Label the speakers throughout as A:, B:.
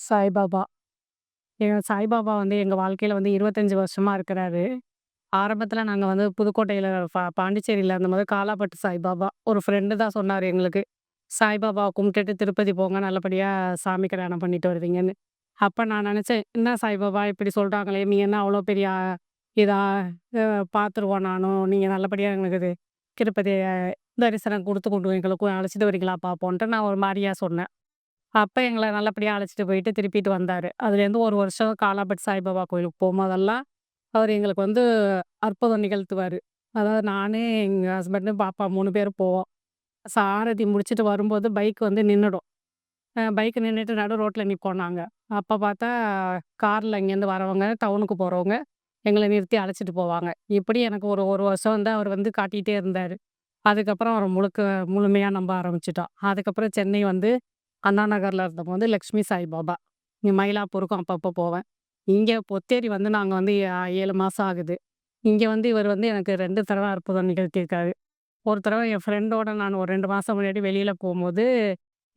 A: சாய்பாபா. சாய்பாபா வந்து எங்க வாழ்க்கையில வந்து 25 வருஷமா இருக்கிறாரு. ஆரம்பத்தில நாங்க வந்து புதுக்கோட்டையில பாண்டிச்சேரியில இருந்தபோது காலாப்பட்டு சாய்பாபா. ஒரு ஃப்ரெண்டு தான் சொன்னாரு எங்களுக்கு. சாய்பாபாவ கும்பிட்டுட்டு திருப்பதி போங்க நல்லபடியா சாமி கல்யாணம் பண்ணிட்டு வருவீங்கன்னு. அப்ப நான் நெனச்சேன், என்ன சாய்பாபா இப்படி சொல்றாங்களே! நீ என்ன அவ்வளோ பெரிய இதா அ பார்த்துருவோம் நானும். நீங்க நல்லபடியா எங்களுக்கு திருப்பதி தரிசனம் குடுத்து கொண்டு எங்களுக்கும் அழைச்சிட்டு வரீங்களா பார்ப்போன்ட்டு நான் ஒரு மாரியா சொன்னேன். அப்ப எங்கள நல்லபடியா அழைச்சிட்டு போயிட்டு திருப்பிட்டு வந்தாரு. அதுலேருந்து 1 வருஷம் காலாபட் சாய்பாபா கோயிலுக்கு போம்போதெல்லாம், அவரு எங்களுக்கு வந்து அற்புதம் நிகழ்த்துவாரு. அதாவது நானு, எங்க ஹஸ்பண்டு, பாப்பா 3 பேரும் போவோம். ஆரத்தி முடிச்சுட்டு வரும்போது பைக் வந்து நின்னுடும். பைக் நின்னுட்டு நடு ரோட்ல நிப்போம் நாங்க. அப்ப பார்த்தா கார்ல இங்கேருந்து வரவங்க, டவுனுக்கு போறவங்க எங்கள நிறுத்தி அழைச்சிட்டு போவாங்க. இப்படி எனக்கு ஒரு 1 வருஷம் வந்து அவர் வந்து காட்டிட்டே இருந்தாரு. அதுக்கப்புறம் அவர முழுமையா நம்ப ஆரம்பிச்சுட்டோம். அதுக்கப்புறம் சென்னை வந்து அண்ணா நகர்ல இருந்தபோது லக்ஷ்மி சாய்பாபா. இங்க மயிலாப்பூருக்கும் அப்பப்போ போவேன். இங்க பொத்தேரி வந்து நாங்க வந்து 7 மாசம் ஆகுது. இங்க வந்து இவர் வந்து எனக்கு 2 தடவ அற்புதம் நிகழ்த்தியிருக்காரு. ஒரு தடவ என் ஃப்ரெண்டோட நான் ஒரு 2 மாசம் முன்னாடி வெளியில போம்போது,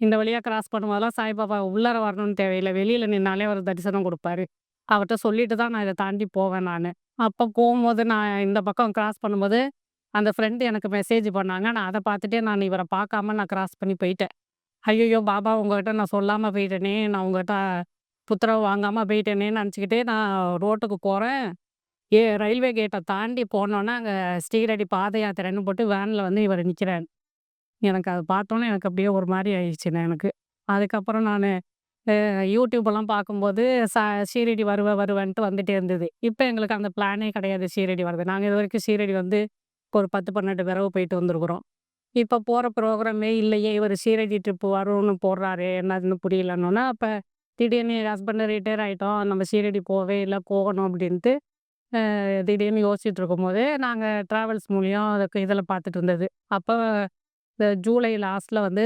A: இந்த வழியா கிராஸ் பண்ணும்போதெல்லாம் சாய்பாபா உள்ளார வரணும்னு தேவையில்ல. வெளியில நின்னாலே அவரு தரிசனம் குடுப்பாரு. அவர்ட்ட சொல்லிட்டு தான் நான் இத தாண்டி போவேன் நானு. அப்ப போம்போது நான் இந்த பக்கம் கிராஸ் பண்ணும்போது, அந்த ஃப்ரெண்ட் எனக்கு மெசேஜ் பண்ணாங்க. நான் அத பார்த்துட்டே நான் இவர பார்க்காம நான் கிராஸ் பண்ணி போயிட்டேன். ஐய்யய்யோ! பாபா உங்ககிட்ட நான் சொல்லாம போயிட்டேனே! நான் உங்ககிட்ட உத்தரவு வாங்காம போயிட்டேனேன்னு நெனச்சுக்கிட்டே நான் ரோட்டுக்கு போறேன். ரயில்வே கேட்ட தாண்டி போனோனே, அங்க ஸ்ரீரடி பாத யாத்திரைன்னு போட்டு வேன்ல வந்து இவரு நிக்கிறாரு. எனக்கு அத பார்த்தோனே எனக்கு அப்படியே ஒரு மாரி ஆயிடுச்சுங்க எனக்கு. அதுக்கப்புறம் நானு யூடியூப்லாம் பார்க்கும்போது ச ஷீரடி வருவேன்ட்டு வந்துட்டே இருந்தது. இப்ப எங்களுக்கு அந்த பிளானே கிடையாது ஷீரடி வரது. நாங்க இதுவரைக்கும் ஷீரடி வந்து ஒரு 10, 12 தடவ போயிட்டு வந்திருக்கிறோம். இப்ப போற ப்ரோகிராமே இல்லையே! இவரு ஷீரடி ட்ரிப் வரும்னு போடுறாரே! என்னதுன்னு புரியலன்னோன, அப்ப திடீர்னு என் ஹஸ்பண்ட் ரிட்டயர் ஆயிட்டோம். நம்ம ஷீரடி போவே இல்ல, போகணும் அப்டின்ட்டு திடீர்னு யோசிச்சுட்டு இருக்கும்போது, நாங்க டிராவல்ஸ் மூலியம் அதுக்கு இதில பார்த்துட்டு இருந்தது. அப்ப இந்த ஜூலை லாஸ்ட்ல வந்து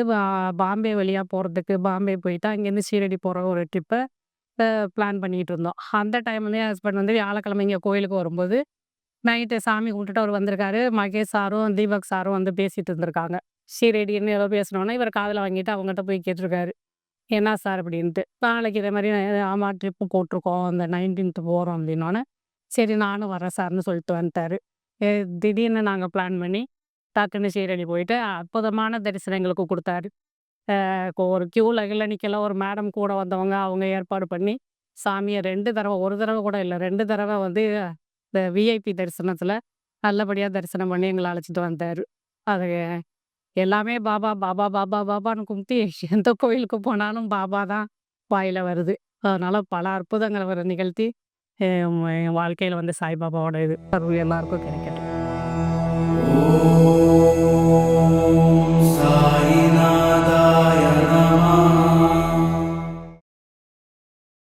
A: பாம்பே வழியா போறதுக்கு பாம்பே போயிட்டு அங்கேருந்து ஷீரடி போற ஒரு ட்ரிப்ப பிளான் பண்ணிட்டு இருந்தோம். அந்த டைம்லயே என் ஹஸ்பண்ட் வந்து வியாழக்கிழமை இங்க கோயிலுக்கு வரும்போது நைட்டு சாமி கும்பிட்டுட்டு அவரு வந்திருக்காரு. மகேஷ் சாரும், தீபக் சாரும் வந்து பேசிட்டு இருந்திருக்காங்க. ஷீரடின்னு ஏதோ பேசினோனே, இவரு காதுல வாங்கிட்டு அவங்கட்ட போய் கேட்டுருக்காரு. "என்ன சார்?" அப்படின்ட்டு. நாளைக்கு இதே மாரி ஆமா ட்ரிப்பு போட்டிருக்கோம். அந்த 19த் போறோம் அப்படின்னோனே, "சரி நானும் வரேன் சார்ன்னு" சொல்லிட்டு வந்துட்டாரு. எ திடீர்னு நாங்க பிளான் பண்ணி, டக்குன்னு ஷீரடி போயிட்டு அற்புதமான தரிசனம் எங்களுக்கு குடுத்தாரு. ஒரு கியூல நிக்கல. ஒரு மேடம் கூட வந்தவங்க, அவங்க ஏற்பாடு பண்ணி, சாமிய 2 தடவ, 1 தடவ கூட இல்ல 2 தடவ வந்து இந்த விஐபி தரிசனத்தில நல்லபடியா தரிசனம் பண்ணி எங்கள அழைச்சிட்டு வந்தாரு. அது எல்லாமே பாபா, பாபா, பாபா, பாபான்னு கும்பிட்டு எந்த கோயிலுக்கு போனாலும் பாபா தான் வாயில வருது. அதனால பல அற்புதங்கள அவரு நிகழ்த்தி, என் வாழ்க்கையில வந்து சாய்பாபாவோட இது அருள் எல்லாருக்கும் கிடைக்கட்டும்.